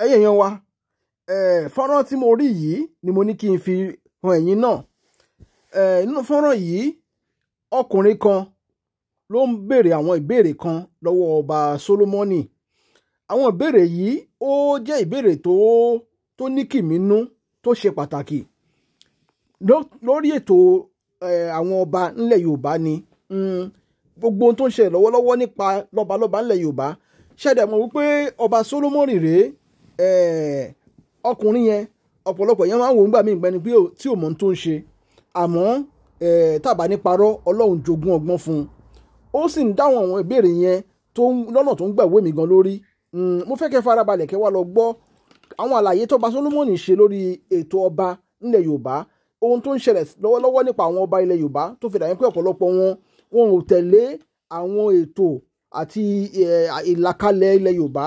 ẹ̀yin èèyàn wa fọ́nrán tí mo rí yìí ni mo ní kí n fi hàn ẹ̀yin náà. Nínú fọ́nrán yìí ọkùnrin kan ló ń béèrè àwọn ìbéèrè kan lọ́wọ́ ọba Solomoni. Àwọn ìbéèrè yìí ó jẹ́ ìbéèrè tó ní kìmínú tó ṣe pàtàkì lórí ètò àwọn ọba ńlẹ̀ Yorùbá ni. Gbogbo ohun tó ń ṣe lọ́wọ́lọ́wọ́ nípa lọ́balọ́ba ńlẹ̀ Yorùbá ṣẹ̀dẹ̀ mọ̀ wípé ọba Solomoni rèé. Ọkùnrin yẹn ọ̀pọ̀lọpọ̀ yẹn máa ń wò nígbà míì gbẹni pé tí ò mọ̀ ohun tó ń ṣe, àmọ́ tàbá ní parọ́ Ọlọ́run jogún ọgbọ́n fún un. Ó sì ń dáhùn àwọn ìbéèrè yẹn lọ́nà tó ń gbàwé mi gan lórí. Mo fẹ́ kẹ́ farabalẹ̀ kẹ́ wá lọ gbọ́ àwọn àlàyé tọ́ba Solomoni ṣe lórí ètò ọba nílẹ̀ Yorùbá, ohun tó ń ṣẹlẹ̀ lọ́wọ́lọ́wọ́ nípa àwọn ọba ilẹ̀ Yorùbá tó fi dàbí pé ọ̀pọ̀lọpọ̀ wọn ò tẹ̀lé àwọn ètò àti ìlàkalẹ̀ ilẹ̀ Yorùbá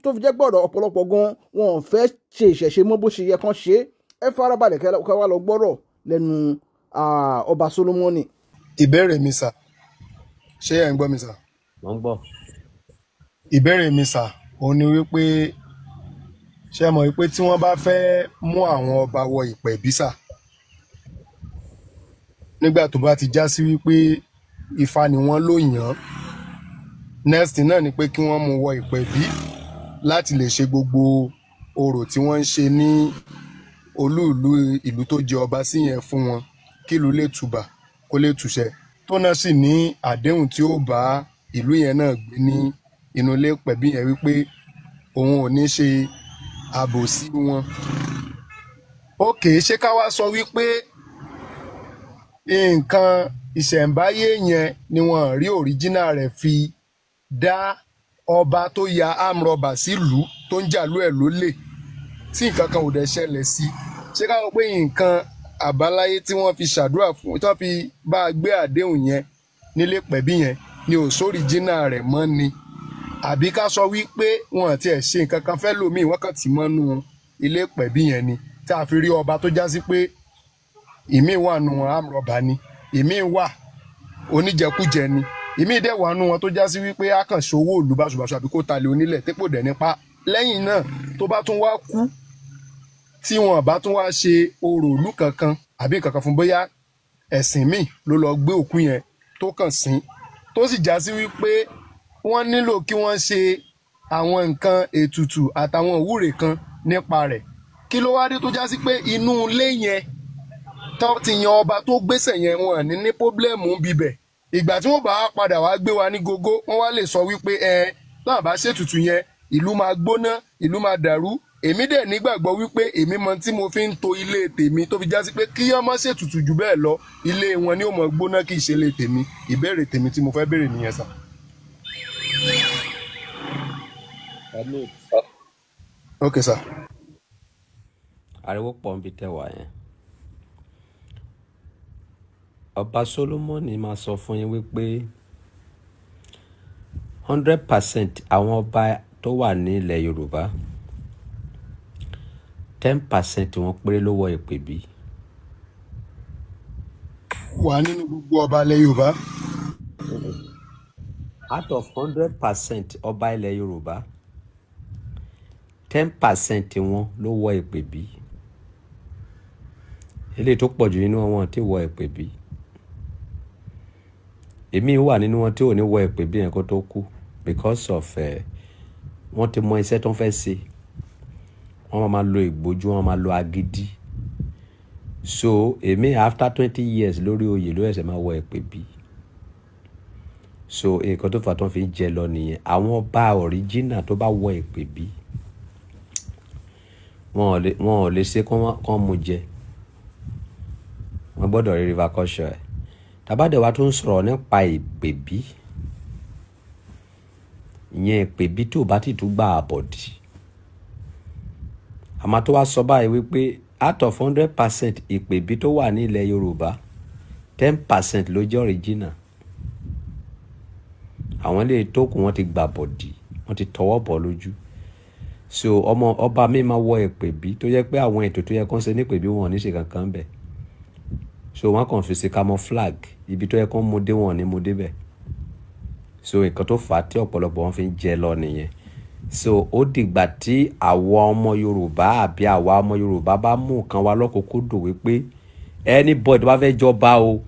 tó fi jẹ́ gbọ́dọ̀ ọ̀pọ̀lọpọ̀ gan wọn ò fẹ́ ṣe ìṣẹ̀ṣe mọ́ bó ṣe yẹ kán ṣe. Ẹ farabalẹ̀ kẹ́ wá lọ gbọ́rọ̀ lẹ́nu ọba Solomoni. Ìbéèrè mi sà, ṣé ẹ̀ ń gbọ́ mi sà? Mo ń gbọ́. Ìbéèrè mi sà, òun ni wípé ṣé ẹ mọ̀ wípé tí wọ́n bá fẹ́ mú àwọn ọba wọ ìpẹ̀bí sà, nígbà tó bá ti já sí wípé Ifá ni wọ́n ló yàn án, next náà ni pé kí wọ́n mú wọ ìpẹ̀bí láti lè ṣe gbogbo orò tí wọ́n ń ṣe ní olú ìlú tó jẹ ọba sí yẹn fún wọn kí ìlú lè tùbà kó lè túṣẹ, tó náà sì ní àdéhùn tí ó bá ìlú yẹn náà gbé ní inú ilé pẹ̀bí yẹn wípé òun ò ní ṣe àbòsí wọn. Ókè, ṣé ká wá sọ wípé nǹkan ìṣẹ̀ǹbáyé yẹn ni wọ́n rí òríjínà rẹ̀ fi dá ọba tó ya amrọ̀bà sílùú tó ń jàlú ẹ̀ lólè tí nǹkan kan ò dẹ̀ ṣẹlẹ̀ sí? Ṣé ká sọ pé nǹkan àbáláyé tí wọ́n fi ṣàdúrà fún, tí wọ́n fi bá a gbé àdéhùn yẹn nílé pẹ̀bí yẹn ni ò sóríjínà rẹ̀ mọ́ ni? Àbí ká sọ wípé wọn àti ẹ̀ ṣe nǹkan kan fẹ́ lòmíì wọ́n kàn ti mọ́nú ilé pẹ̀bí yẹn ni tí a fi rí ọba tó já sí pé ìmíì wà nù wọn amrọ̀bà ni, ìmíì wà oníjẹkújẹ ni, ìmíì dẹ̀ wà nù wọn tó já sí wípé a kàn ṣòwò òlù báṣubàṣu àbí kó talẹ̀ onílẹ̀ tépò dẹ̀ nípa. Lẹ́yìn náà tó bá tún wá kú tí wọn bá tún wá ṣe orò òlù kankan àbí kankan fún, bóyá ẹ̀sìn míì ló lọ gbé òkú yẹn tó kàn sín, tó sì já sí wípé wọ́n nílò kí wọ́n ṣe àwọn nǹkan ètùtù àtàwọn ìwúre kan nípa rẹ̀. Kí ló wá dé tó já sí pé inú ilé yẹn tó ti yan ọba tó gbéṣẹ̀ yẹn wọn ní pọ́blẹ́mù bíbẹ̀? Ìgbà tí wọ́n bá padà wá gbé wa ní gógó, wọ́n wá lè sọ wípé náà bá ṣètùtù yẹn ìlú máa gbóná, ìlú máa dàrú. Èmi dẹ̀ nígbàgbọ́ wípé èmi mọ tí mo fi ń to ilé tèmi tó fi já sí pé kí wọ́n má ṣètùtù jù bẹ́ẹ̀ lọ, ilé wọn ni ó mọ̀ gbóná kì í ṣe ilé tèmi. Ìbéèrè tèmi tí mo fẹ́ béèrè nìyẹn sà. Okay sir. Ariwo pọ̀ ń bi tẹ́wà yẹn. Ọba Solomoni máa sọ fún yín wípé 100% àwọn ọba tó wà ní ilẹ̀ Yorùbá 10% wọn péré ló wọ ìpèbí. Wà nínú gbogbo ọba ilẹ̀ Yorùbá. Out of 100% ọba ilẹ̀ Yorùbá 10% wọn ló wọ ìpèbí. Eléyìí tó pọ̀ jù nínú wọn tí wọ ìpèbí. Èmi wà nínú wọn tí ò ní wọ ìpèbí yẹn kó tó kú because of wọ́n ti mọ iṣẹ́ tó ń fẹ́ ṣe. Wọ́n máa lo ìgbójú, wọ́n máa lo agídí. So èmi after 20 years lórí oyè ló ẹsẹ̀ máa wọ ìpèbí. So nǹkan tó fà tó fi ń jẹ lọ nìyẹn. Àwọn ọba original tó bá wọ ìpèbí wọn ò lè ṣe kán mú jẹ. Wọ́n gbọ́dọ̀ rí repercussion ẹ̀. Tàbádẹ́wà tó ń sọ̀rọ̀ nípa ìpèbí, ìyẹn ìpèbí tó bá ti tún gba àbọ̀dì. Àmọ́ tó wá sọ báyìí wípé out of 100% ìpèbí tó wà ní ilẹ̀ Yorùbá 10% ló jẹ́ original. Àwọn ilé tó kù wọ́n ti gba àbọ̀dì, wọ́n ti tọwọ́ bọ̀ lójú. So ọba mi máa wọ ìpèbí tó yẹ pé àwọn ètò tó yẹ kán ṣe ní ìpèbí wọn ò ní ṣe kankan bẹ̀. So wọ́n kàn fi ṣe camouflage, ibi tó yẹ kán mú dé wọn ní mú débẹ̀. So nǹkan tó fà á tí ọ̀pọ̀lọpọ̀ wọn fi ń jẹ lọ nìyẹn. so ó dìgbà tí àwọn ọmọ Yorùbá àbí àwa ọmọ Yorùbá bá mú nǹkan wa lọ́kùnkúndùn wípé anybody bá fẹ́ jọba o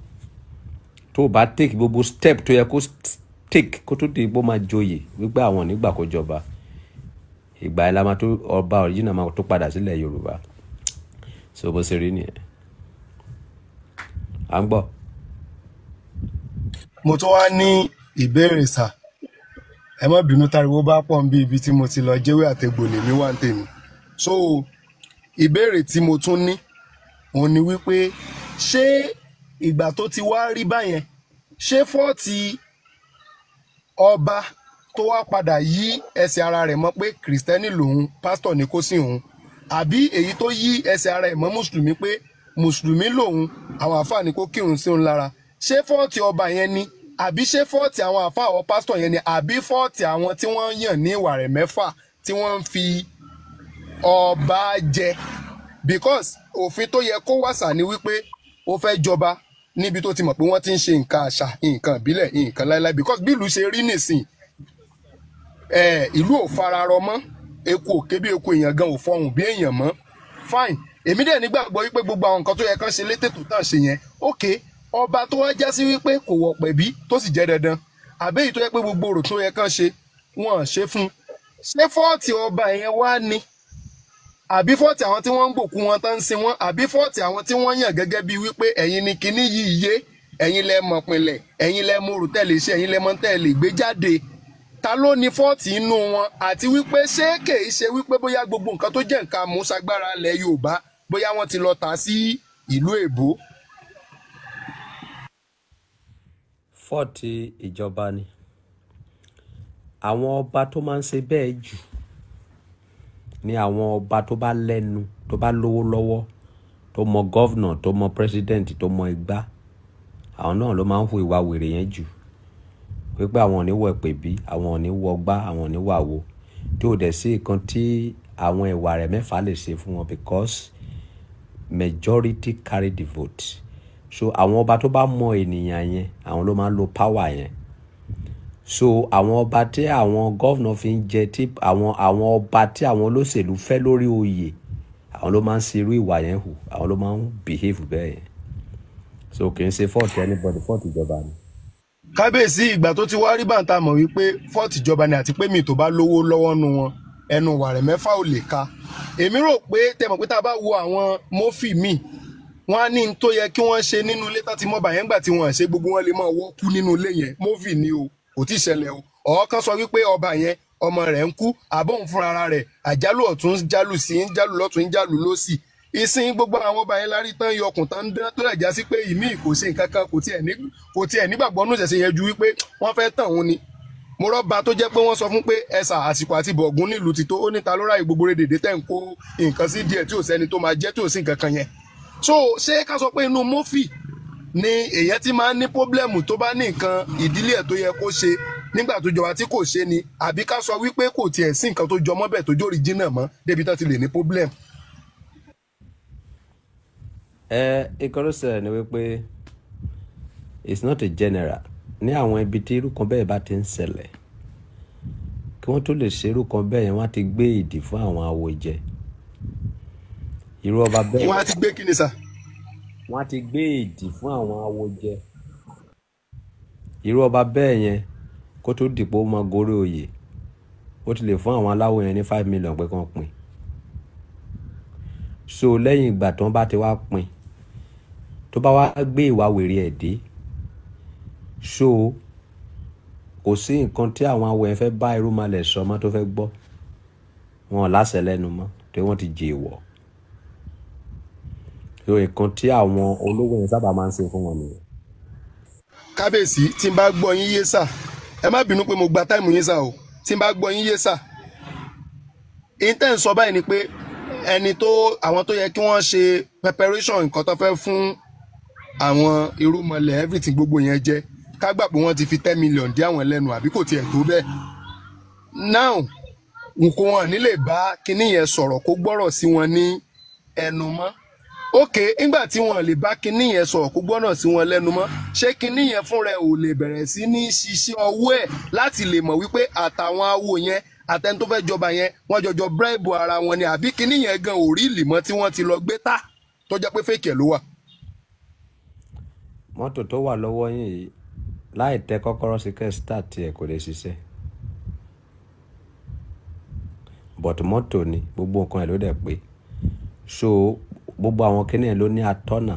tó bá take gbogbo step tó yẹ kó take kó tó di gbó máa joyè wípé àwọn nígbà kó jọba ìgbà ẹ̀ la máa tó ọba original máa tó padà sílẹ̀ Yorùbá so bó ṣe rí nìyẹn à ń gbọ́. mo tún wá ní ìbéèrè sà, ẹ má bínú táriwo bá pọ̀ ń bí ibi tí mo ti lọ jẹ́wé àtẹ̀gbò lèmi wà ń tèmi. So ìbéèrè tí mo tún ní òun ni wípé ṣé ìgbà tó ti wá rí báyẹn ṣé fọ́ọ̀tì ọba tó wá padà yí ẹsẹ̀ ara rẹ̀ mọ́ pé kìrìsìtẹ́nì lòun pásítọ̀ ní kó sìn òun, àbí èyí tó yí ẹsẹ̀ ara ẹ̀ mọ́ mùsùlùmí pé mùsùlùmí lòun àwọn àfáà ní kó kírun sí òun lára, ṣé fọ́ọ̀tì ọba yẹn ni àbí ṣé fọ́ọ̀tì àwọn àfáà ọ pásítọ̀ yẹn ni àbí fọ́ọ̀tì àwọn tí wọ́n yàn ní ìwà rẹ̀ mẹ́fà tí wọ́n ń fi ọba jẹ? Because òfin tó yẹ kó wàsà ni wípé ó fẹ́ jọba níbi tó ti mọ̀ pé wọ́n ti ń ṣe nǹkan àṣà nǹkan ìbílẹ̀ nǹkan láíláí, because bí ìlú ṣe rí nìsín ìlú ò fararọ mọ́, eku òkè bí eku èèyàn gan ò fọhùn bí èèyàn mọ́. Fine, èmi dẹ̀ nígbàgbọ́ wípé gbogbo àwọn nǹkan tó yẹ kán ṣe létètò tán ṣe yẹn ok, ọba tó wá já sí wípé kò wọ̀pẹ̀ bí tó sì jẹ́ dandan, àbẹ́yìí tó yẹ pé gbogbo òrò tó yẹ kán ṣe wọ́n ṣe fún, ṣé fọ́ọ̀tì ọba yẹn wá ní àbí fọ́ọ̀tì àwọn tí wọ́n ń gbòkú wọn tán ń sin wọn, àbí fọ́ọ̀tì àwọn tí wọ́n yàn gẹ́gẹ́ bíi wípé ẹ̀yin ni kinní yìí yé, ẹ̀yin lẹ mọ̀ pinlẹ̀, ẹ̀yin lẹ mọ̀ òrùtẹ́lẹ̀ ṣe, ẹ̀yin lẹ mọ̀ tẹ́lẹ̀ gbé jáde, ta ló ní fọ́ọ̀tì inú wọn? Àti wípé ṣé kèé ṣe wípé bóyá gbogbo nǹkan tó jẹ́ nǹkan àmúṣagbára ilẹ̀ Yorùbá bóyá wọ́n ti lọ tà sí ìlú èbó? Fọ́ọ̀tì ìjọba ni àwọn ọba tó máa ń ṣe bẹ́ẹ̀ jù ní àwọn ọba tó bá lẹ́nu, tó bá lówó lọ́wọ́, tó mọ gọ́vnà, tó mọ pírẹsidẹ́ǹtì, tó mọ igbá, àwọn náà ló máa ń hu ìwà wèrè yẹn jù wípé àwọn ò ní wọ ẹ̀pẹ̀ bí, àwọn ò ní wọ gbá, àwọn ò ní wà wo, tí ò dẹ̀ sí nǹkan tí àwọn ìwà rẹ̀ mẹ́fà lè ṣe fún wọn because majority carry the vote. So àwọn ọba tó bá mọ ènìyàn yẹn àwọn ló máa ń lo power yẹn. So àwọn ọba tí àwọn gọ́vnà fi ń jẹ, tí àwọn ọba tí àwọn olóṣèlú fẹ́ lórí oyè, àwọn ló máa ń ṣe irú ìwà yẹn hù, àwọn ló máa ń behave bẹ́ẹ̀ yẹn. So kì í ṣe fọ́ọ̀tì anybody, fọ́ọ̀tì ìjọba ni. Kábíyèsí, ìgbà tó ti wá rí bàǹtà mọ̀ wípé fọ́ọ̀tì ìjọba ni àti pé mi tó bá lówó lọ́wọ́ nu wọn ẹnu wà rẹ̀ mẹ́fà ò lè ka. Èmi rò pé tẹmọ̀ pé tá a bá wo àwọn mófì míì wọ́n á ní n tó yẹ kí wọ́n ṣe nínú ilé tá ti mọ́ bàyẹn gbà tí wọ́n ṣe gbogbo wọn lè máa wọ́ kú nínú ilé yẹn. Mófì ni o, kò tí ì ṣẹlẹ̀ o. Ọ̀ọ́kán sọ wípé ọba yẹn ọmọ rẹ̀ ń kú, àbóhùn fúnra rẹ̀ àjálù ọ̀tún ń jálù sí ń jálù lọ́tún ń jálù lósì. Ìsìn gbogbo àwọn ọba yẹn lárí tán yọkùn tán dán tó lè já sí pé ìmí kò ṣe nǹkan kan, kò tiẹ̀ nígbàgbọ́ nù ṣẹ̀ṣẹ̀ yẹn ju wípé wọ́n fẹ́ tàn òun ni. Mo rọ́ba tó jẹ́ pé wọ́n sọ fún pé ẹ̀sà àsìkò àti bọ̀gún nílùú ti tó, ó níta ló ráyè gbogbo rédèdè tẹ̀ ń kó nǹkan sí díẹ̀ tí ò sẹ́ni tó máa jẹ́ tí ò sí nǹkan kan yẹn. So ṣé ká sọ pé inú mófì ni èèyàn ti máa ń ní pọ́blẹ́mù tó bá ní nǹkan ìdílé ẹ̀ tó yẹ kó ṣe nígbà tó jọba tí kò ṣe ni, àbí ká sọ wípé kò tiẹ̀ sí nǹkan tó jọmọ́ bẹ́ẹ̀ tó jórí jìnnà mọ́ débi tán ti lè ní pọ́blẹ́mù? Ìkọ́rọ́sẹ̀ ni wípé it's not a general. Ní àwọn ibi tí irú kan bẹ́ẹ̀ bá ti ń ṣẹlẹ̀, kí wọ́n tó lè ṣe irú kan bẹ́ẹ̀ yẹn wọ́n á ti gbé ìdì fún àwọn awo jẹ. Irú ọba bẹ́ẹ̀ wọ́n á ti gbé kíni sà? wọ́n á ti gbé ìdì fún àwọn awo jẹ. Irú ọba bẹ́ẹ̀ yẹn kó tó dìpọ̀ máa gorí oyè, ó ti lè fún àwọn aláwo yẹn ní 5 million pé kán pín. So lẹ́yìn ìgbà tí wọ́n bá ti wá pín, tó bá wá gbé ìwà wèrè ẹ̀ dé, so kò sí nǹkan tí àwọn awo yẹn fẹ́ bá irúnmalẹ̀ sọ mọ́ tó fẹ́ gbọ́, wọn ò láṣẹ lẹ́nu mọ́ tí wọ́n ti jẹ ìwọ̀. So nǹkan tí àwọn olówó yẹn sábà máa ń ṣe fún wọn nìyẹn. Kábíyèsí, tí n bá gbọ́ yín yé sà, ẹ má bínú pé mo gba táìmù yín sà o, tí n bá gbọ́ yín yé sà, intent sọ báyìí ni pé àwọn tó yẹ kí wọ́n ṣe preparation nǹkan tó fẹ́ fún àwọn irúnmọlẹ̀ everything gbogbo yẹn jẹ́, ká gbà pé wọ́n ti fi 10 million dí àwọn lẹ́nu àbí kò tiẹ̀ tó bẹ́ẹ̀. Now nǹkan wọn ní lè bá kinní yẹn sọ̀rọ̀ kó gbọ́rọ̀ sí wọn ní ẹnu mọ́. Ok, nígbà tí wọn lè bá kinní yẹn sọ̀rọ̀ kó gbọ́rọ̀ sí wọn lẹ́nu mọ́, ṣé kinní yẹn fúnra ẹ̀ ò lè bẹ̀rẹ̀ sí ní ṣiṣẹ́ ọwọ́ ẹ̀ láti lè mọ̀ wípé àtàwọn awo yẹn àtẹni tó fẹ́ jọba yẹn wọ́n jọjọ bribe ara wọn ni àbí kíní yẹn gan ò rí ìlìmọ́ tí wọ́n ti lọ gbé tà tó jẹ́ pé fake ẹ̀ ló wà. mọ́tò tó wà lọ́wọ́ yín yìí láì tẹ kọ́kọ́rọ́ sí kẹ́ start ẹ̀ kò lè ṣiṣẹ́ but mọ́tò ni gbogbo nǹkan ẹ̀ ló dẹ̀ pé so gbogbo àwọn kíní ẹ̀ ló ní atọ́nà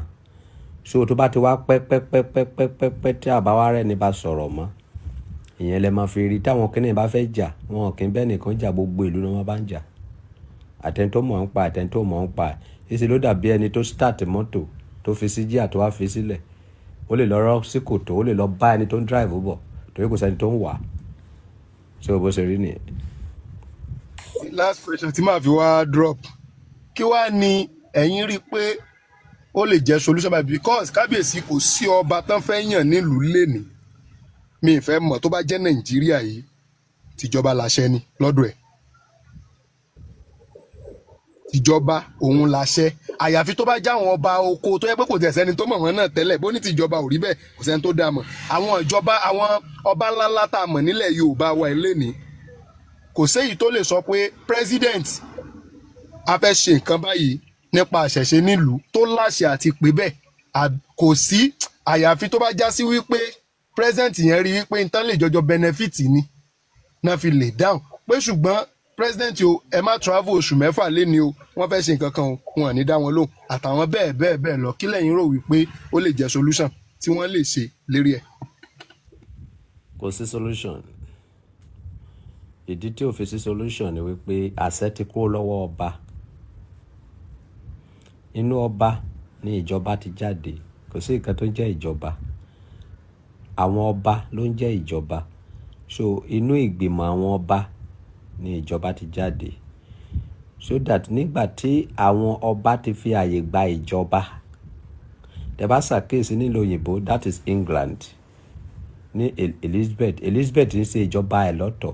so tó bá ti wá pẹ́pẹ́pẹ́pẹ́pẹ́ tí àbáwá rẹ̀ ní bá sọ̀rọ̀ mọ́ ìyẹn lẹ máa fi rí táwọn kíní bá fẹ́ jà wọn kì í bẹ́ẹ̀ nìkan jà gbogbo ìlú ni wọ́n bá ń jà àtẹni tó mọ̀ ń pa àtẹni tó mọ̀ ń pa ìṣe ló dàbí ẹni tó start mọ́tò tó fi sí jíà tó wá fi sílẹ̀ ó lè lọ rọ́ sí kòtò ó lè lọ bá ẹni tó ń drive bọ̀ torí kò sẹ́ni tó ń wà ṣé o bó ṣe rí nìyẹn. last question tí màá fi wá drop kí wàá ní ẹ̀yin rí i pé ó lè jẹ́ solution by because kábíyèsí kò sí ọba tán fẹ́ yàn nílùú lẹ́ni mi ì fẹ́ mọ̀ tó bá jẹ́ nàìjíríà yìí tìjọba láṣẹ ni lọ́dọ̀ ẹ̀ tìjọba òun láṣẹ àyàfi tó bá jáwọn ọba oko tó yẹ pé kò tẹ̀ sẹ́ni tó mọ̀ wọ́n náà tẹ́lẹ̀ bó ní tìjọba ò rí bẹ́ẹ̀ kò sẹ́ni tó dá mọ̀ àwọn ìjọba àwọn ọba ńláńlá tá a mọ̀ nílẹ̀ Yorùbá wa ilé ni kò séyìí tó lè sọ pé president a fẹ́ ṣe nǹkan báyìí nípa àṣẹ̀ṣe nílùú tó láṣẹ àti pé bẹ́ẹ̀ kò sí àyàfi tó bá já sí wípé president yẹn rí wípé nǹkan lè jọjọ benefit ni náà fi lè dáhùn pé ṣùgbọ́n president o ẹ má travel oṣù mẹ́fà léni o wọ́n fẹ́ ṣe nǹkan kan o wọn ò ní dá wọn lóhùn àtàwọn bẹ́ẹ̀ bẹ́ẹ̀ bẹ́ẹ̀ lọ kí lẹ́yìn rò wípé ó lè jẹ́ solution tí wọ́n lè ṣe lérí ẹ̀. kò sí solution ìdí tí ò fi sí solution ni wípé àṣẹ ti kúrò lọ́wọ́ ọba inú ọba ni ìjọba ti jáde kò sí nǹkan tó ń jẹ́ ìjọba àwọn ọba ló ń jẹ́ ìjọba so inú ìgbìmọ̀ àwọn ọba ni ìjọba ti jáde so that nígbà tí àwọn ọba ti fi àyè gba ìjọba tẹ́ bá ṣàkíyèsí nílùú òyìnbó that is England ní Elizabeth ń ṣe ìjọba ẹ̀ lọ́tọ̀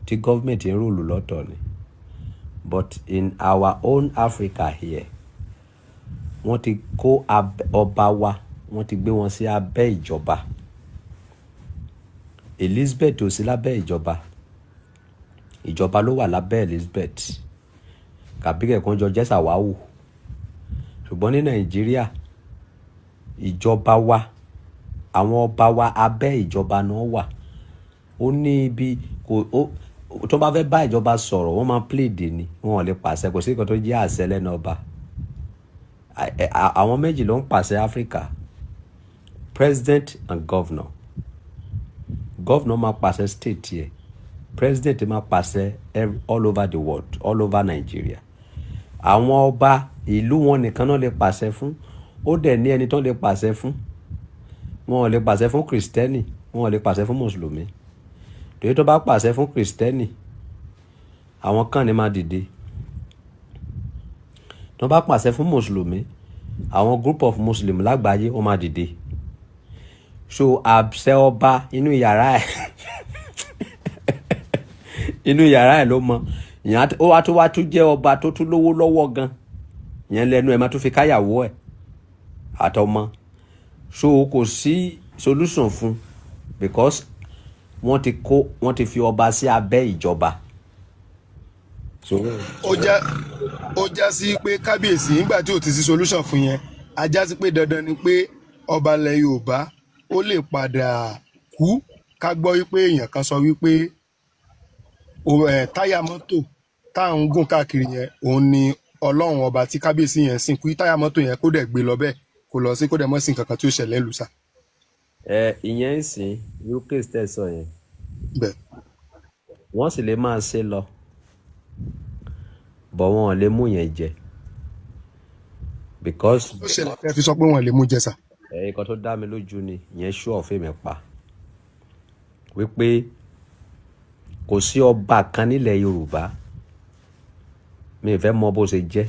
tí gọ́ọ̀mẹ̀ntì ń rúlù lọ́tọ̀ ni but in our own Africa here wọ́n ti kó ọba wa wọ́n ti gbé wọn sí abẹ́ ìjọba Elizabeth ò sí lábẹ́ ìjọba ìjọba ló wà lábẹ́ Elizabeth kàbíkẹ̀ kan jọ jẹ́ Sàwáwù ṣùgbọ́n ní Nàìjíríà ìjọba wa àwọn ọba wa abẹ́ ìjọba náà wà ó ní ibi tó bá fẹ́ bá ìjọba sọ̀rọ̀ wọ́n máa plead ni wọn ò lè pàṣẹ kò sí nǹkan tó jẹ́ àṣẹ lẹ́nu ọba àwọn méjì ló ń pàṣẹ Áfíríkà president and governor máa pàṣẹ state yẹ president máa pàṣẹ all over the world all over Nigeria àwọn ọba ìlú wọn nìkan náà lè pàṣẹ fún ó dẹ̀ ní ẹni tó lè pàṣẹ fún wọn ò lè pàṣẹ fún kristẹni wọn ò lè pàṣẹ fún mùsùlùmí torí tó bá pàṣẹ fún kristẹni àwọn kan ní máa dìde tó bá pàṣẹ fún mùsùlùmí àwọn group of muslim lágbàáyé ó máa dìde so àṣẹ ọba inú yàrá ẹ̀ inú yàrá ẹ̀ ló mọ ìyẹn ó wá tún jẹ́ ọba tó tún lówó lọ́wọ́ gan ìyẹn lẹ́nu ẹ̀ máa tún fi káyàwó ẹ̀ àtọmọ so kò sí solution fún because wọ́n ti fi ọba sí abẹ́ ìjọba. ó já sí pé kábíyèsí nígbà tí ò ti sí solution fún yẹn a já sí pé dandan ni pé ọba ilẹ̀ Yorùbá ó lè padà kú ká gbọ́ wípé èèyàn kan sọ wípé táyà mọ́tò tá à ń gùn káàkiri yẹn òun ni ọlọ́run ọba tí kábíyèsí yẹn sìn kú táyà mọ́tò yẹn kó dẹ̀ gbé lọ bẹ́ẹ̀ kó lọ sí kó dẹ̀ mọ́ sí nǹkan kan tí ó ṣẹlẹ̀ lùsà. ìyẹn ń sìn UK state sọ yẹn bẹ́ẹ̀ wọ́n sì lè máa ṣe lọ bọ̀ wọn ò lè mú yẹn jẹ because. ó ṣẹlẹ̀ fẹ́ fi sọ pé wọn lè mú jẹ sà. nǹkan tó dá mi lójú ni ìyẹn ṣú ọ̀fẹ́ mi pa wípé kò sí ọba kan nílẹ̀ Yorùbá mi ì fẹ́ mọ bó ṣe jẹ́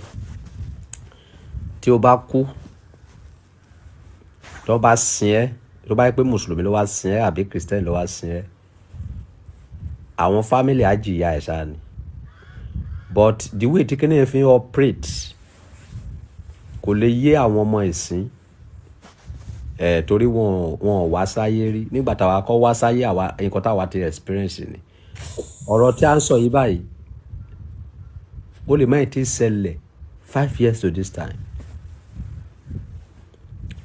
tí ó bá kú tó bá sin ẹ́ tó bá yẹ pé mùsùlùmí ló wá sin ẹ́ àbí kìrìsìtẹ́nì ló wá sin ẹ́ àwọn fámìlì á jìyà ẹ̀ ṣáà ni but the way tí kíní fi operate kò lè yé àwọn ọmọ ìsìn torí wọn wá sáyé rí nígbà táwa kọ́ wá sáyé àwa nǹkan táwa ti experience ni ọ̀rọ̀ tí a ń sọ yìí báyìí ó lè má ti ṣẹlẹ̀ 5 years to this time,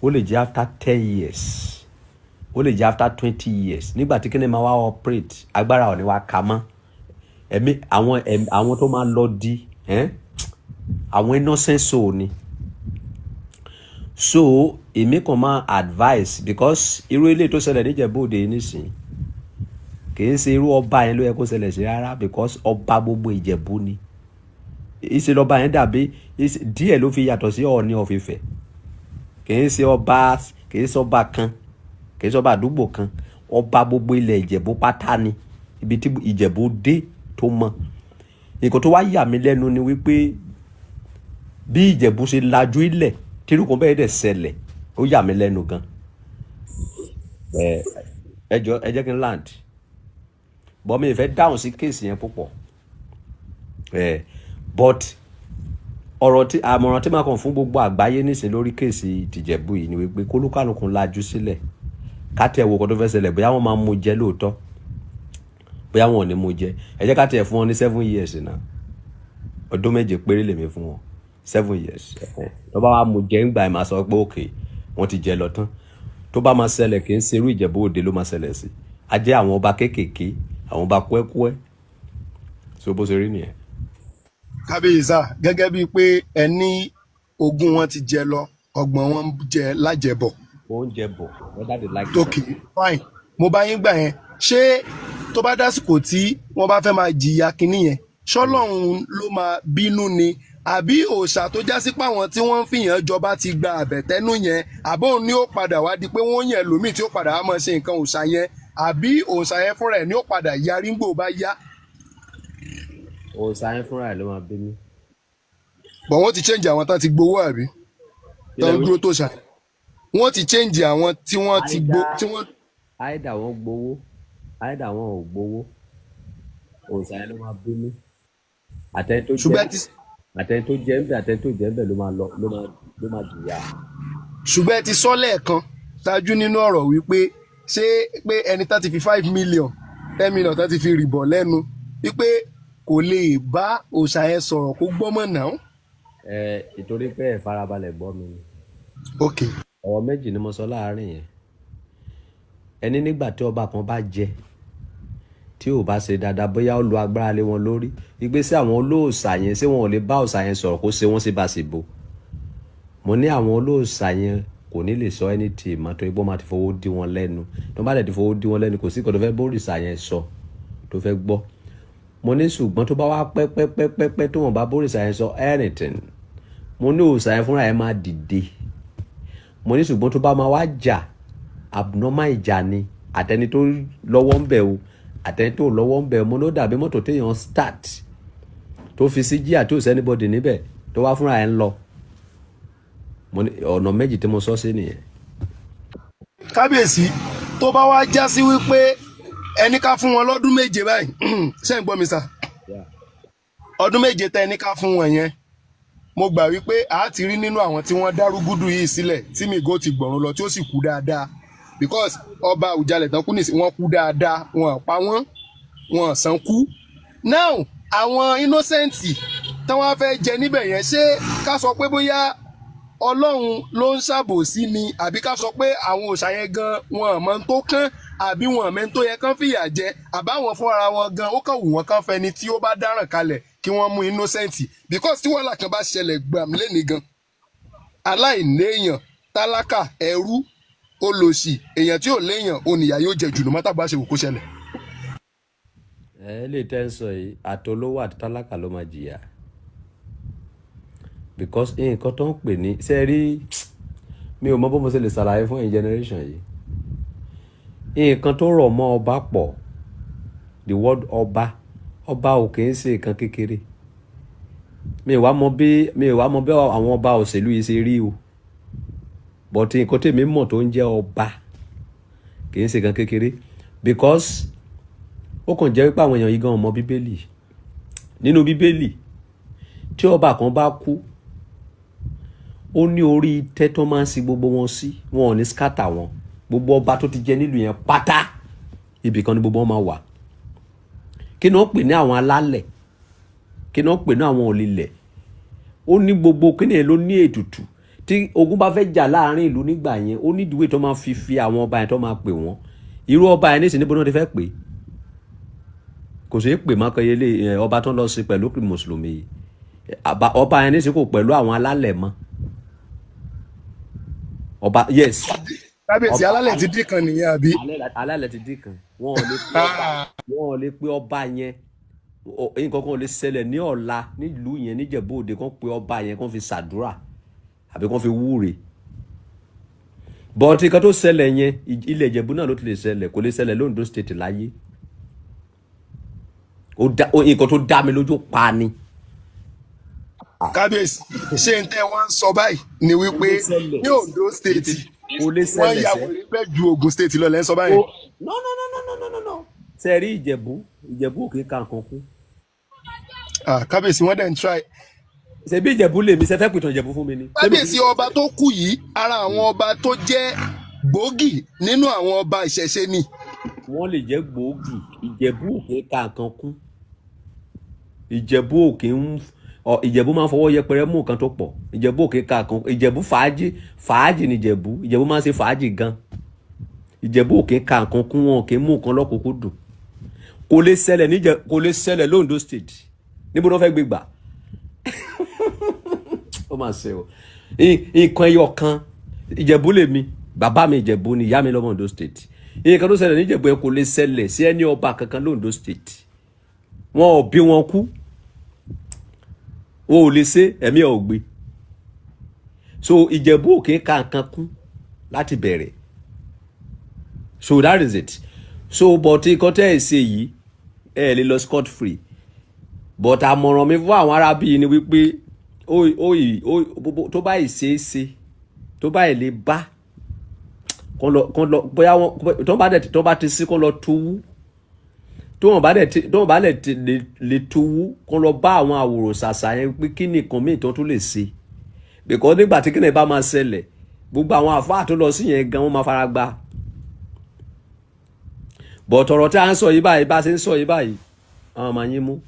ó lè jẹ́ after 10 years, ó lè jẹ́ after 20 years nígbà tí kíni máa wá operate agbára ò ní wá ka mọ́ ẹ̀mí àwọn tó máa lọ di àwọn innocent soul ni. So èmi kàn máa advice because irú ilé tó ṣẹlẹ̀ níjẹ̀bú-Òde nísìnyí kìí ṣe irú ọba yẹn ló yẹ kó ṣẹlẹ̀ sí rárá because ọba gbogbo Ìjẹ̀bú ni. Ìṣe lọ́ba yẹn dàbí díẹ̀ ló fi yàtọ̀ sí Ọọ̀ni of Ifẹ̀. Kìí ṣe ọba kan, kìí ṣe ọba àdúgbò kan, ọba gbogbo ilẹ̀ Ìjẹ̀bú pátá ni, ibi tí Ìjẹ̀bú dé tó mọ̀. Nǹkan tó wá yà mí lẹ́nu ni wípé bí Ìjẹ̀bú ṣe lajú ilẹ̀ tírúkọ bẹ́ẹ̀ dẹ̀ ṣẹlẹ̀ ó yà mí lẹ́nu gan. Ẹ jẹ́ kí n land bọ́ mi fẹ́ dáhùn sí kéèsì yẹn púpọ̀ but àmọ̀ràn tí màá kàn fún gbogbo àgbáyé nísìnyí lórí kéèsì tìjẹ̀bú yìí ni wípé kólúkálùkù lajú sílẹ̀ ká tẹ̀ wo kó tó fẹ́ ṣẹlẹ̀ bóyá wọ́n máa mú jẹ lóòótọ́ bóyá wọn ò ní mú jẹ ẹ jẹ́ ká tẹ̀ fún wọn ní 7 years náà ọdún 7 péré lèmi fún wọn 7 years tó bá wà mú jẹ ńgbà ẹ̀ máa sọ pé òkè wọ́n ti jẹ lọ tán tó bá máa ṣẹlẹ̀ kì í ṣerú Ìjẹ̀bú-Òde ló máa ṣẹlẹ̀ sí a jẹ́ àwọn ọba kéékèèké àwọn ọba kúẹ́kúẹ́ so bó ṣe rí nìyẹn. kábíyèsá gẹ́gẹ́ bíi pé ẹni ogún wọn ti jẹ lọ ọgbọ̀n wọn jẹ lájẹbọ̀. oúnjẹ bọ̀ whether they like it. okay fine mo bá yín gbà yẹn ṣé tó bá dásìkò tí wọ́n bá fẹ́ máa jìyà kínní yẹn ṣọ́lọ́run ló máa bínú ni àbí òòṣà tó já sí páwọn tí wọ́n ń fìyàn jọba ti gba àbẹ̀tẹ́nú yẹn àbóun ni ó padà wá di pé wọ́n yẹn lòmíì tí ó padà wá máa ṣe nǹkan òòṣà yẹn àbí òòṣà yẹn fúnra ẹ̀ ni ó padà yarí ńgbò bá yá. òòṣà yẹn fúnra ẹ̀ ló máa bínú. bọ̀ wọ́n ti change àwọn tán ti gbowó àbí tán dúró tó ṣà wọ́n ti change àwọn tí wọ́n ti gbó tí wọ́n. àìdá wọn gbowó àìdá wọn ò gbowó òòṣà yẹn ló máa bínú àtẹni tó jẹ ń bẹ àtẹni tó jẹ ń bẹ ló máa jìyà. ṣùgbọ́n ẹ ti sọ lẹ́ẹ̀kan ṣáájú nínú ọ̀rọ̀ wípé ṣé pé ẹni tá ti fi 5 million 10 million tá ti fi rìbọ̀ lẹ́nu wípé kò lè bá òòṣà yẹn sọ̀rọ̀ kó gbọ́mọ̀ náà. ìtorí pé ẹ farabalẹ̀ gbọ́ mi ni. ok. ọ̀rọ̀ méjì ni mo sọ láàárín yẹn ẹni nígbà tí ọba kan bá jẹ tí ò bá ṣe dáadáa bóyá ó lo agbára lé wọn lórí ìgbésẹ̀ àwọn olóòṣà yẹn ṣé wọn ò lè bá òòṣà yẹn sọ̀rọ̀ kó ṣe wọ́n sí báṣìbò mo ní àwọn olóòṣà yẹn kò ní lè sọ anything mọ́ tó igbó máa ti fowó dí wọn lẹ́nu tó bá dẹ̀ ti fowó dí wọn lẹ́nu kò sí kò tó fẹ́ bórìṣà yẹn sọ tó fẹ́ gbọ́ mo ní ṣùgbọ́n tó bá wá pẹ́pẹ́pẹ́pẹ́ tó wọ́n bá bórìṣà yẹn sọ anything mo ní òòṣà yẹn fúnra yẹn máa dìde mo ní ṣùgbọ́n tó bá máa wá jà abnormal ìjà ni àtẹni tó lọ́wọ́ ń bẹ̀ o àtẹni tó lọ́wọ́ ń bẹ̀ o mo ní ó dàbí mọ́tò téèyàn start tó fi sí jíà tó sẹ́nibọ́dì níbẹ̀ tó wá fúnra yẹn ń lọ mo ní ọ̀nà méjì tí mo sọ sí nìyẹn. kábíyèsí tó bá wá já sí wípé ẹni ká fún wọn lọ́dún 7 báyìí ṣé ń gbọ́ mi sà ọdún 7 tẹ ẹni ká fún wọn yẹn mo gbà wípé a ti rí nínú àwọn tí wọ́n dárúgúdù yìí sílẹ̀ tí Migo ti gbọ̀run lọ tí ó sì kú dáadáa because ọba Àwùjalẹ̀ tán kú nìsín wọ́n kú dáadáa wọ́n pa wọ́n san kú now àwọn innocent tí wọ́n fẹ́ jẹ níbẹ̀ yẹn ṣé ká sọ pé bóyá Ọlọ́run ló ń ṣàbòsí ni àbí ká sọ pé àwọn òòṣà yẹn gan wọn mọ tó kán àbí wọn mọ tó yẹ kán fìyà jẹ àbáwọn fúnra wọn gan ó kàn wù wọn kán fẹni tí ó bá dáràn kalẹ̀ kí wọ́n mú innocent because tí wàhálà kan bá ṣẹlẹ̀ gbàm lẹ́ni gan aláìnéèyàn tálákà ẹrú olòṣì èèyàn tí ò léèyàn oníyà yóò jẹ jù lọ́mọ́tà bá ṣe wò kó ṣẹlẹ̀. ẹ lè tẹ́ ń sọ yìí àtolówó àti tálákà ló máa jìyà because nǹkan tó ń pè ní ṣe rí mi ò mọ bó mo ṣe lè ṣàlàyé fún ẹ̀yin generation yìí nǹkan tó rọ̀ mọ́ ọba pọ̀ the word ọba ò kì í ṣe nǹkan kékeré mi ò wá mọ bí àwọn ọba òṣèlú yìí ṣe rí o but nǹkan tèmi mọ̀ tó ń jẹ́ ọba kì í ṣe nǹkan kékeré because ó kàn jẹ́ wípé àwọn èèyàn yìí gan mọ bíbélì nínú bíbélì tí ọba kan bá kú ó ní orí itẹ́ tó máa ń sin gbogbo wọn sí wọn ò ní skátà wọn gbogbo ọba tó ti jẹ nílùú yẹn pátá ibì kan ni gbogbo wọn máa wà kí ni wọ́n pè ní àwọn alálẹ̀, kí ni wọ́n pè ní àwọn òlìlẹ̀. Ó ní gbogbo kíni ẹ̀ ló ní ètùtù. Tí ogun bá fẹ́ jà láàrin ìlú nígbà yẹn, ó ní ìdíwé tó máa fi àwọn ọba yẹn tó máa pè wọ́n. Irú ọba yẹn nísìnyí níbo ni wọ́n ti fẹ́ pè? Kò sí pè Mákànyẹlé ọba tó ń lọ sí pẹ̀lú mùsùlùmí yìí. Ọba yẹn nísìnyí kò pẹ̀lú àwọn alálẹ̀ mọ́. Ọba yes. Kábíyèsí alálẹ̀ ti dín kan nìyẹn àbí? Alálẹ̀ ti dín kan. Wọ́n ò lè pè ọba yẹn. Nǹkan kan ò lè ṣẹlẹ̀ ní ọ̀la nílùú yẹn níjẹ̀bú Òde kan pé ọba yẹn kan fi ṣàdúrà àbí kan fi wúre. Bọ̀tí kan tó ṣẹlẹ̀ yẹn ilẹ̀ Ìjẹ̀bú náà ló ti lè ṣẹlẹ̀, kò lè ṣẹlẹ̀ l'Ondo State láyé. Nǹkan tó dá mi lójú pa ni. Kábíyèsí ṣé n tẹ́ wọ́n sọ báyìí ni wípé ní Ondo State wọ́n yà wọlé bẹ́ẹ̀ ju Ògùn State lọ lẹ́ ń sọ báyìí. No. Ṣé rí Ìjẹ̀bú òkè kan kún. Kábíyèsí wọ́n dẹ̀ ń try. Ṣé bí Ìjẹ̀bú lèmi ṣe fẹ́ pìtàn Ìjẹ̀bú fún mi ni. Kábíyèsí ọba tó kù yìí ara àwọn ọba tó jẹ́ gbòógì nínú àwọn ọba ìṣẹ̀ṣe ni. Wọ́n lè jẹ́ gbòógì. Ìjẹ̀bú òkè kan kún. Ìjẹ̀bú òkè Ìjẹ̀bú máa ń fọwọ́ yẹpẹrẹ mú nǹkan tó pọ̀. Ìjẹ̀bú òkè kan Ìjẹ̀bú fàájì ni Ìjẹ̀bú. Ìjẹ̀bú máa ń ṣe fàájì gan. Ìjẹ̀bú òkè kan kún wọn òkè mú nǹkan lọ́kùnkún dùn. Kò lè ṣẹlẹ̀ l'Ondo State. Níbo ni wọ́n fẹ́ gbé gbà? Ó máa ṣe o. Nǹkan ẹyọ kan Ìjẹ̀bú lèmi, bàbá mi Ìjẹ̀bú ni, ìyá mi lọ́mọ Ondo State. Nǹkan tó ṣẹlẹ̀ ní Ìjẹ̀bú ẹ kò lè ṣẹlẹ̀ sí ẹni ọba kankan l'Ondo State. Wọn ò bí wọn kú. Wọn ò lè ṣe ẹ̀mí ò gbé. So Ìjẹ̀bú òkè kankan kún láti bẹ̀rẹ̀. So that is it. So but nǹkan tẹ́ ẹ̀ ṣe yìí ẹ lè lọ scot free. But àmọ̀ràn mi fún àwọn arábí ni wípé tó bá ìṣeéṣe tó bá lè bá kán lọ bóyá tó bá ti sí kán lọ tuwú tó wọn bá lè tuwú kán lọ bá àwọn àwòrán ṣàṣà yẹn pé kí nìkan míì tó tún lè ṣe because nígbà tí kíni bá máa ṣẹlẹ̀ gbogbo àwọn àfáà tó lọ sí yẹn gan wọn máa fara gbá. But ọ̀rọ̀ tí a ń sọ yìí báyìí bá ṣe ń sọ yìí báyìí àwọn máa yín mú.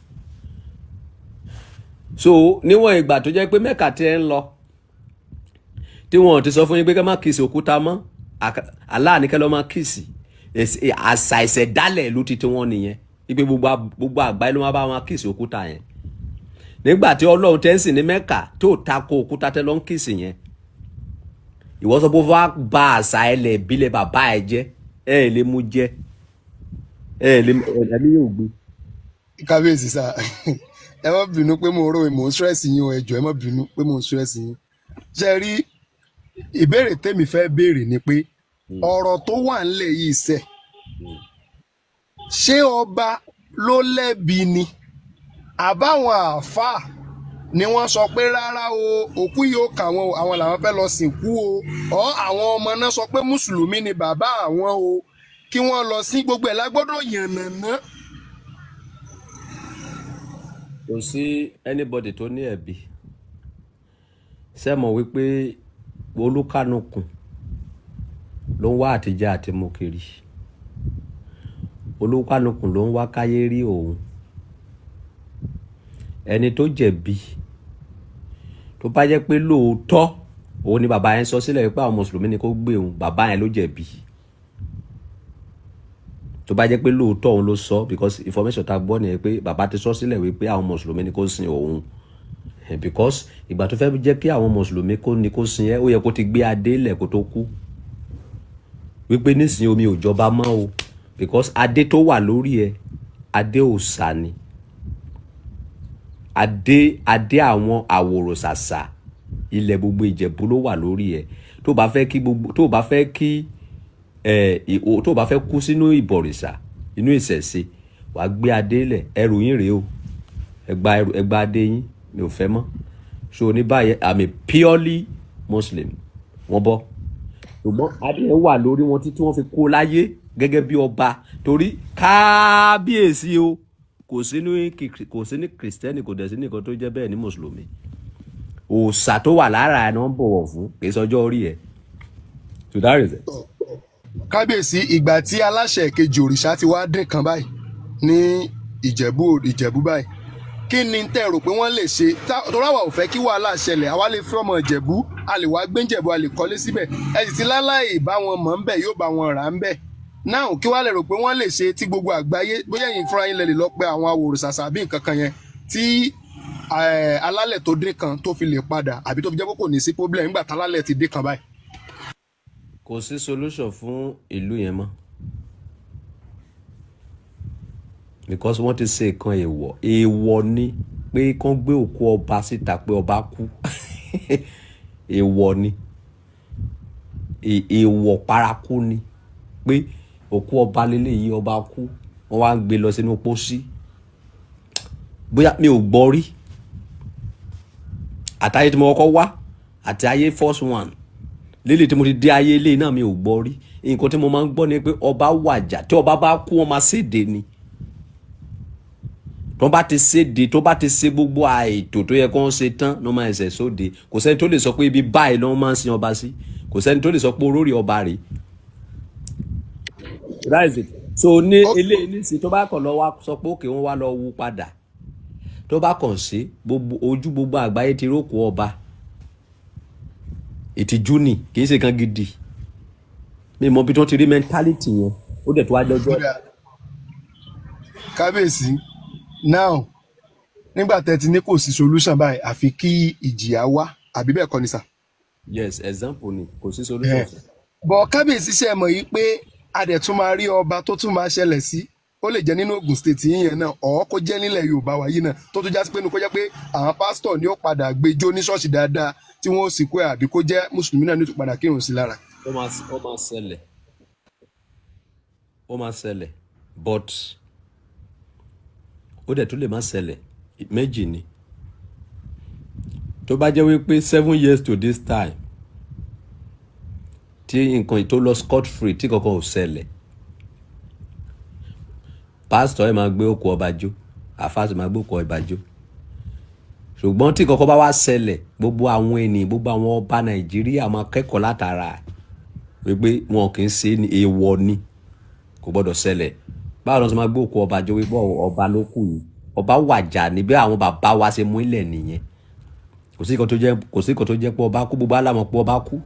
So níwọ̀n ìgbà tó jẹ́ pé Mẹ́kà tí ẹ ń lọ tí wọ́n ti sọ fún yín pé kẹ́ má kìsì òkúta mọ́ Allah ní kẹ́ lọ́ máa kìsì àṣà ìṣẹ̀dálẹ̀ ìlú ti wọ́n nìyẹn ipe gbogbo àgbáyé ló máa bá wọn kìsì òkúta yẹn. Nígbà tí Ọlọ́run tẹ́ ń sìn ní Mẹ́kà tó tako òkúta tẹ́ lọ́ ń kìsì yẹn ìwọ sọ pé wọ́n bá àṣà ẹlẹ̀ ìbílẹ̀ bàbá ẹ jẹ́ ẹ lè mú jẹ́ ẹ̀mí yóò gbé. Kábíyèsí sá ẹ má bínú pé mo rò mò ń stress yín o ẹ jọ̀ọ́ ẹ má bínú pé mo ń stress yín. Ṣé rí ìbéèrè tèmi fẹ́ béèrè ni pé ọ̀rọ̀ tó wà ńlẹ̀ yìí ṣé ọba ló lẹ́bi ni àbáwọn àáfàá ni wọ́n sọ pé rárá o òkú yóò kà wọ́n àwọn làwọn fẹ́ lọ sìnkú o àwọn ọmọ náà sọ pé mùsùlùmí ni bàbá àwọn o kí wọ́n lọ sí gbogbo ẹ̀ lágbọ́dọ̀ yànnàná. Kò sí anybody tó ní ẹ̀bi ṣé mọ̀ wípé olúkánukùn ló ń wá àtijọ́ àti mú kiri olúkánukùn ló ń wá káyé rí òun ẹni tó jẹ̀bi tó bá jẹ́ pé lóòótọ́ òun ni bàbá yẹn sọ sílẹ̀ wípé àwọn mùsùlùmí ni kó gbé òun bàbá yẹn ló jẹ̀bi tó bá jẹ́ pé lóòótọ́ òun ló sọ because information ta gbọ́ nìyẹn pé bàbá ti sọ sílẹ̀ wípé àwọn mùsùlùmí ni kó sin òun because ìgbà tó fẹ́ jẹ́ kí àwọn mùsùlùmí ni kó sin ẹ́ ó yẹ kó ti gbé adé lẹ̀ kó tó kú wípé nísìnyí omi ò jọba mọ́ o because adé tó wà lórí ẹ adé òòṣà ni adé àwọn àwòrò ṣàṣà ilẹ̀ gbogbo Ìjẹ̀bú ló wà lórí ẹ tó bá fẹ́ kú sínú ìbọ̀rìṣà inú ìṣẹ̀ṣe wàá gbé adé lẹ̀ ẹrù yín rèé o ẹgbà adé yín mi ò fẹ́ mọ́ so ní báyìí I'm a purely Muslim wọ́n bọ́ ṣùgbọ́n adé yẹn wà lórí wọn títí wọ́n fi kó láyé gẹ́gẹ́ bí ọba torí kábíyèsí o kò sí ní kìrìsìtẹ́nì kò dẹ̀ sí nìkan tó jẹ́ bẹ́ẹ̀ ní mùsùlùmí òòṣà tó wà lára ẹ̀ náà ń bọ̀wọ̀ fún kì í sọjọ́ orí ẹ̀ so that is it. Kábíyèsí ìgbà tí aláṣẹ kejì òrìṣà ti wá dín kan báyìí ní Ìjẹ̀bú báyìí kí ni tẹ́ rò pé wọ́n lè ṣe torí àwa ò fẹ́ kí wàhálà ṣẹlẹ̀ àwa lè fi ọmọ Ìjẹ̀bú a lè wá gbé Ìjẹ̀bú a lè kọ́lé síbẹ̀ ẹ sì ti láláì bá wọn mọ̀ ń bẹ̀ yóò bá wọn rà ń bẹ̀ náà kí wàá lè rò pé wọ́n lè ṣe tí gbogbo àgbáyé bóyá yìí fúnra yín lè lọ pé àwọn awòrìṣàṣà àbí nǹkan kan yẹn tí alálẹ̀ tó dé kan tó fi lè padà àbí tó fi jẹ́ pé kò ní sí problem nígbà tálálẹ̀ ti dé kan báyìí. Kò sí solution fún ìlú yẹn mọ́ because wọ́n ti ṣe nǹkan èèwọ̀ ni pé kán gbé òkú ọba síta pé ọba kú èèwọ̀ ni èèwọ̀ paraku ni pé òkú ọba lélẹ́yìí ọba kú wọ́n wá ń gbé lọ sínú pósí bóyá mi ò gbọ́ rí àtàyè tí mo kọ́kọ́ wá àti ayé first one lélẹ̀ tí mo ti dé ayé ilé náà mi ò gbọ́ rí nǹkan tí mo máa ń gbọ́ ni pé ọba wàjà tí ọba bá kú wọn máa ṣèdè ni tó bá ti ṣèdè tó bá ti ṣe gbogbo àìtò tó yẹ kó ń ṣe tán ló máa ẹsẹ̀ sóde kò sẹ́ni tó lè sọ pé ibi báyìí ló máa ń sin ọba sí kò sẹ́ni tó lè sọ pé olórí ọba rèé. That is it. So ní eléyìí nísìnyí tó bá kàn lọ wá sọ pé òkè wọn wá lọ wú padà tó bá kàn sí ojú gbogbo àgbáyé ti rókò ọba ìtìjú ni kì í ṣe kan gidi mi mọ bí tó ti rí mentality yẹn ó dẹ̀ tó wá dọ́jọ́. Kábíyèsí now nígbà tẹ́ ti ní kò sí solution báyìí àfi kí ìjìyà wá àbí bẹ́ẹ̀ kọ́ ni sà. Yes, example ni kò sí solution. Bọ̀ kábíyèsí ṣe mọ̀ yìí pé adẹ̀tún máa rí ọba tó tún máa ṣẹlẹ̀ sí ó lè jẹ́ nínú Ògùn state yìnyẹn náà ọ̀ kó jẹ́ nílẹ̀ Yorùbá wáyé náà tó tún já sí pé kó jẹ́ pé àwọn pásítọ̀ ni ó padà gbẹjọ́ ní ṣọ́ọ̀ṣì dáadáa tí wọ́n ó sì kó ẹ̀ àbí kó jẹ́ mùsùlùmí náà ní ó padà kírun sí lára. Ó máa ṣẹlẹ̀ but ó dẹ̀ tún lè má ṣẹlẹ̀ méjì ni tó bá jẹ́ wípé 7 years to this time tí nǹkan tó lọ scot free tí kankan ò ṣẹlẹ̀ pásítọ̀ ẹ̀ máa gbé òkú ọba jó àfáàsì máa gbé òkú ọba jó ṣùgbọ́n tí kankan bá wá ṣẹlẹ̀ gbogbo àwọn ènìyàn gbogbo àwọn ọba Nàìjíríà máa kẹ́kọ̀ọ́ látara wípé wọn kì í ṣe ní èèwọ̀ ni kò gbọ́dọ̀ ṣẹlẹ̀ báwo ló ṣe máa gbé òkú ọba jó wípé ọba ló kù yìí ọba wàjà ní bí àwọn bàbá wa ṣe mú ilẹ̀ nìyẹn kò sí nǹkan tó jẹ́ pé ọba kú gbogbo alámọ̀ pé ọba kú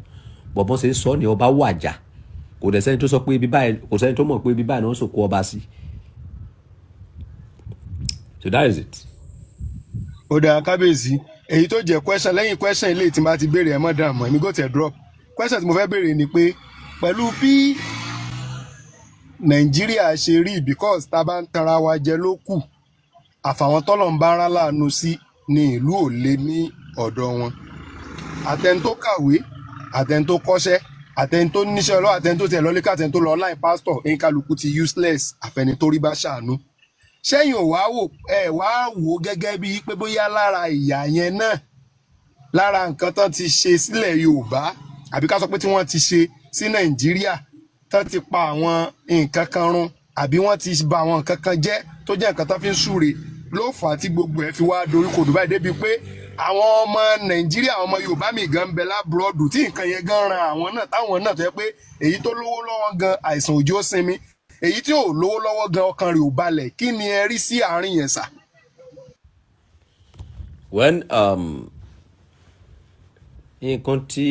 bọ̀bọ́n ṣe sọ ni ọba wàjà kò dẹ̀ sẹ́ni tó sọ pé ibi báyìí kò sẹ́ni tó mọ̀ pé ibi báyìí ni wọ́n sòkú ọba sí. So that is it. Ó dáa kábíyèsí èyí tó jẹ́ question lẹ́yìn question ilé tí n bá ti béèrè ẹ̀ mọ́ dààmú ẹ̀mí go tẹ̀ drop question tí mo fẹ́ béèrè ni pé pẹ̀lú bí Nàìjíríà ṣe rí because tá a bá ń tanra wa jẹ ló kù àfàwọn tọ́lọ̀ ń bá rán láàánú sí ni ìlú ò lé ní ọ̀dọ̀ wọn àtẹni tó kàwé àtẹni tó kọ́ṣẹ́ àtẹni tó níṣẹ́ ọlọ́ àtẹni tó tiẹ̀ lọ lékà àtẹni tó lọ online pastor ẹ̀yin kálukú ti useless àfẹni tó rí bá ṣàánú ṣẹ́yìn ò wá wò gẹ́gẹ́ bíi pé bóyá lára ìyà yẹn náà lára nǹkan tán ti ṣe sílẹ̀ Yorùbá àbí ká sọ pé tí wọ́n ti ṣe sí Nàìjíríà tán ti pa àwọn nǹkan kan run àbí wọ́n ti bà àwọn nǹkan kan jẹ́ tó jẹ́ nǹkan tán fi ń súre ló fà á tí gbogbo ẹ̀ fi wá dorí kodò báyìí débi pé àwọn ọmọ Nàìjíríà àwọn ọmọ Yorùbá mi gan ń bẹ lábúròdù tí nǹkan yẹn gan ran àwọn náà táwọn náà tó yẹ pé èyí tó lówó lọ́wọ́ gan àìsàn òjò sinmi èyí tí ò lówó lọ́wọ́ gan ọkàn rẹ̀ ò balẹ̀ kí ni ẹ rí sí àárín yẹn sà. When nǹkan tí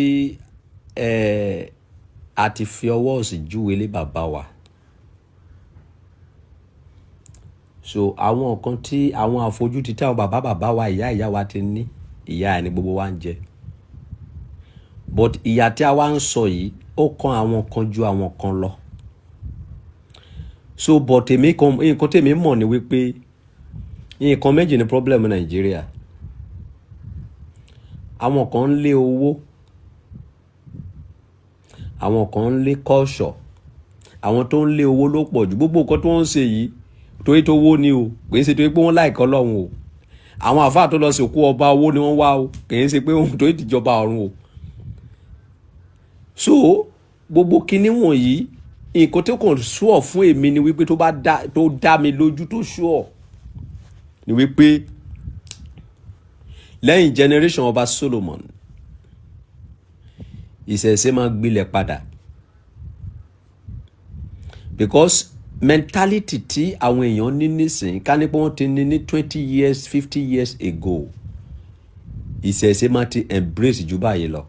a ti fi ọwọ́ òsì júwe lé bàbá wa so àwọn nǹkan tí àwọn àfojúdi tí àwọn bàbá wa ìyá wa ti ní ìyá ẹni gbogbo wa ń jẹ but ìyà tí a wá ń sọ yìí ó kan àwọn kan ju àwọn kan lọ so but nǹkan tèmi mọ̀ ni wípé nǹkan méjì ni problem Nàìjíríà àwọn kan ń lé owó àwọn kan ń lé culture àwọn tó ń lé owó ló pọ̀ jù gbogbo nǹkan tó ń ṣe yìí torí tó wó ni o kì í ṣe torí pé wọ́n láìka Ọlọ́run o àwọn àfáà tó lọ sí òkú ọba owó ni wọ́n wá o kì í ṣe pé wọ́n torí ìjọba ọ̀run o so gbogbo kinní wọ̀nyí nǹkan tó kàn sùọ̀ fún èmi ni wípé tó dá mi lójú tó sùọ̀ ni wípé lẹ́yìn generation ọba Solomon ìṣẹ̀ṣe máa gbilẹ̀ padà because mentality tí àwọn èèyàn ní nísìnyí ká ní pé wọ́n ti ní 20 years 50 years ago ìṣẹ̀ṣe máa ti embrace jù báyìí lọ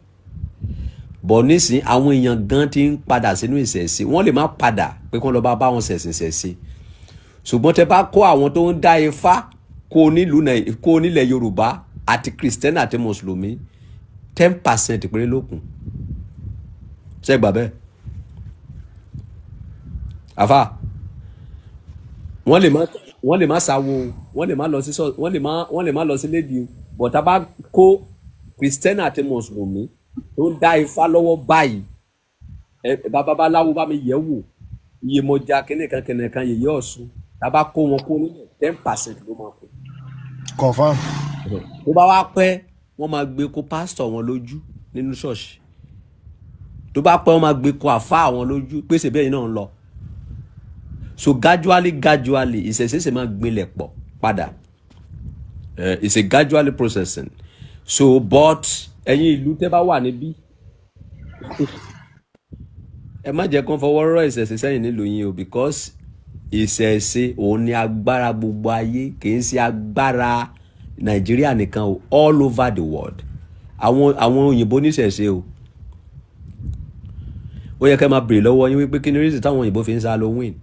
bọ̀ nísìnyí àwọn èèyàn gan ti ń padà sínú ìṣẹ̀ṣe wọ́n lè má padà pé kí wọ́n lọ bá wọn ṣẹ̀ṣẹ̀ ṣùgbọ́n tẹ bá kó àwọn tó ń dá ifá kó nílẹ̀ Yorùbá àti Kristẹni àti Mùsùlùmí 10% péré lókun ṣé gbà bẹ́ẹ̀ àfà wọ́n lè má sáwó wọ́n lè má lọ sí lédi but tá bá kó Kristẹni àti Mùsùlùmí tó ń dá ifá lọ́wọ́ báyìí babaláwo bá mi yẹ̀ wò iye mọ̀já kẹ́nìkan yẹ̀yẹ́ Ọ̀ṣun tá bá kó wọn kó nílẹ̀ 10% ló máa kó. confam. tó bá wá pẹ́ wọ́n máa gbé kó pásítọ̀ wọn lójú nínú ṣọ́ọ̀ṣì tó bá pẹ́ wọ́n máa gbé kó àfáà wọn lójú pèsè bẹ́ẹ̀ náà ń lọ so gradually ìṣẹ̀ṣẹ̀ṣẹ̀ máa gbilẹ̀ pọ̀ padà it's a gradually processing so but ẹ̀yin ìlú tẹ́ bá wà níbí ẹ má jẹ́ kán fọwọ́ rọ́ ìṣẹ̀ṣẹ̀ sẹ́yìn nílùú yín o because ìṣẹ̀ṣẹ̀ òun ni agbára gbogbo ayé kì í ṣe agbára Nàìjíríà nìkan o all over the world àwọn òyìnbó níṣẹ̀ṣẹ̀ o ó yẹ kẹ́ máa béèrè lọ́wọ́ yín wípé kí ni reason táwọn òyìnbó fi ń ṣe Halloween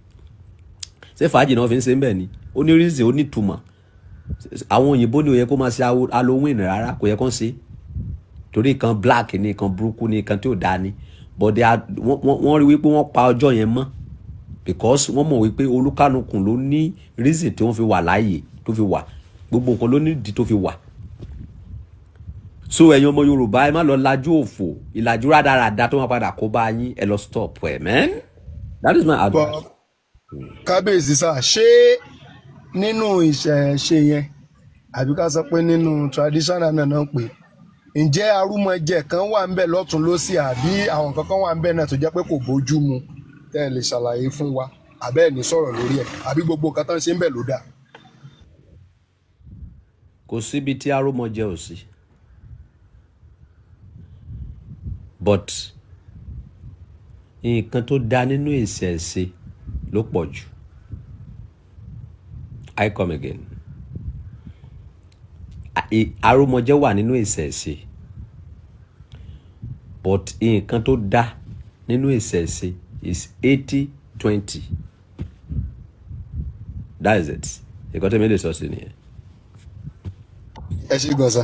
ṣé fàájì náà fi ń ṣe ń bẹ̀ ni ó ní reason ó ní ìtumọ̀ àwọn òyìnbó ni ó yẹ kó máa ṣe Halloween rárá kò yẹ kó ṣe torí kan black ni kan burúkú ni kan tí ò dáa ni but wọ́n rí wípé wọ́n pa ọjọ́ yẹn mọ́ because wọ́n mọ̀ wípé olúkálùkù ló ní reason tí wọ́n fi wà láàyè tó fi wà gbogbo nǹkan ló ní ìdí tó fi wà so ẹ̀yin ọmọ Yorùbá ẹ má lọ lajú òfò ìlàjú rádaràda tó máa padà kó bá yín ẹ lọ stop ẹ man that is my advice. kábíyèsí sá ṣé nínú ìṣẹ̀ṣe yẹn àbí ká sọ pé nínú traditional náà pé ǹjẹ́ arúmọjẹ kan wà ń bẹ lọ́tún lósì àbí àwọn kankan wà ń bẹ náà tó jẹ́ pé kò bójú mu tẹ́ ẹ lè ṣàlàyé fún wa àbẹ́ ẹ̀ ní sọ̀rọ̀ lórí ẹ̀ àbí gbogbo nǹkan tán ṣe ń bẹ ló dà. kò síbi tí arúmọjẹ ò sí but nǹkan tó dá nínú ìṣẹ̀ṣe ló pọ̀ jù I come again arúmọjẹ wà nínú ìṣẹ̀ṣe but nǹkan tó dá nínú ìṣẹ̀ṣe is 80-20 that is it nǹkan tó mi lè sọ sí nìyẹn. ẹ ṣé gan sá.